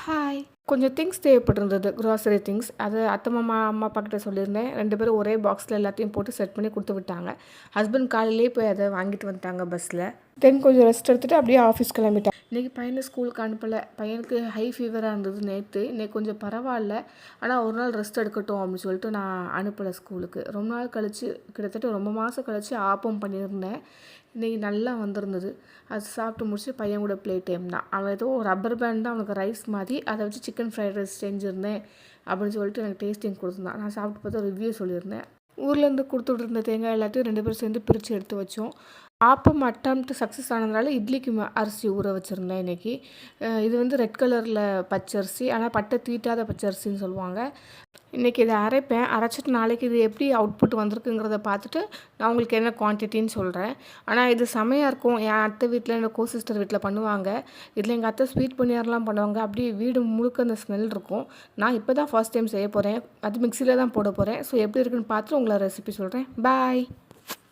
Hi. கொஞ்சம் things தேவைப்பட்டிருந்தது. Grocery things. அது அத்தை, மாமா, அம்மா, அப்பா கிட்ட சொல்லியிருந்தேன். 2 பேரும் ஒரே பாக்ஸில் எல்லாத்தையும் போட்டு செட் பண்ணி குடுத்து விட்டாங்க. ஹஸ்பண்ட் காலையிலேயே போய் அத வாங்கிட்டு வந்துட்டாங்க பஸ்ஸில். கொஞ்சம் ரெஸ்ட் எடுத்துட்டு அப்படியே ஆஃபீஸ் கிளம்பிட்டேன். இன்றைக்கி பையனை ஸ்கூலுக்கு அனுப்பலை. பையனுக்கு ஹை ஃபீவராக இருந்தது நேற்று. இன்னைக்கு கொஞ்சம் பரவாயில்ல. ஆனால் ஒரு நாள் ரெஸ்ட் எடுக்கட்டும் அப்படின்னு சொல்லிட்டு நான் அனுப்பலை ஸ்கூலுக்கு. ரொம்ப நாள் கழித்து, கிட்டத்தட்ட ரொம்ப மாதம் கழித்து ஆப்பம் பண்ணியிருந்தேன். இன்றைக்கி நல்லா வந்திருந்தது. அது சாப்பிட்டு முடிச்சு பையன் கூட ப்ளே டைம் தான். அவன் ஏதோ ரப்பர் பேண்ட் தான் அவனுக்கு ரைஸ் மாதிரி, அதை வச்சு சிக்கன் ஃப்ரைட் ரைஸ் செஞ்சுருந்தேன் அப்படின்னு சொல்லிட்டு எனக்கு டேஸ்டிங் கொடுத்துருந்தான். நான் சாப்பிட்டு பார்த்தா ரிவ்யூ சொல்லியிருந்தேன். ஊர்லேருந்து கொடுத்து விட்ருந்த தேங்காய் எல்லாத்தையும் 2 பேரும் சேர்ந்து பிரித்து எடுத்து வச்சோம். ஆப்பம் அட்டம்ப்ட் சக்ஸஸ் ஆனதுனால இட்லிக்கு அரிசி ஊற வச்சுருந்தேன் இன்றைக்கி. இது வந்து ரெட் கலரில் பச்சரிசி, ஆனால் பட்டை தீட்டாத பச்சரிசின்னு சொல்லுவாங்க. இன்றைக்கி இதை அரைப்பேன். அரைச்சிட்டு நாளைக்கு இது எப்படி அவுட்புட் வந்திருக்குங்கிறத பார்த்துட்டு நான் உங்களுக்கு என்ன குவான்டிட்டின்னு சொல்கிறேன். ஆனால் இது செமையாக இருக்கும். என் அத்தை வீட்டில், என்னோட கோ சிஸ்டர் வீட்டில் பண்ணுவாங்க. இதில் எங்கள் அத்தை ஸ்வீட் பணியாரெலாம் பண்ணுவாங்க. அப்படியே வீடு முழுக்க அந்த ஸ்மெல் இருக்கும். நான் இப்போ தான் ஃபர்ஸ்ட் டைம் செய்ய போகிறேன். அது மிக்சியில் தான் போட போகிறேன். ஸோ எப்படி இருக்குன்னு பார்த்துட்டு உங்களை ரெசிபி சொல்கிறேன். பாய்.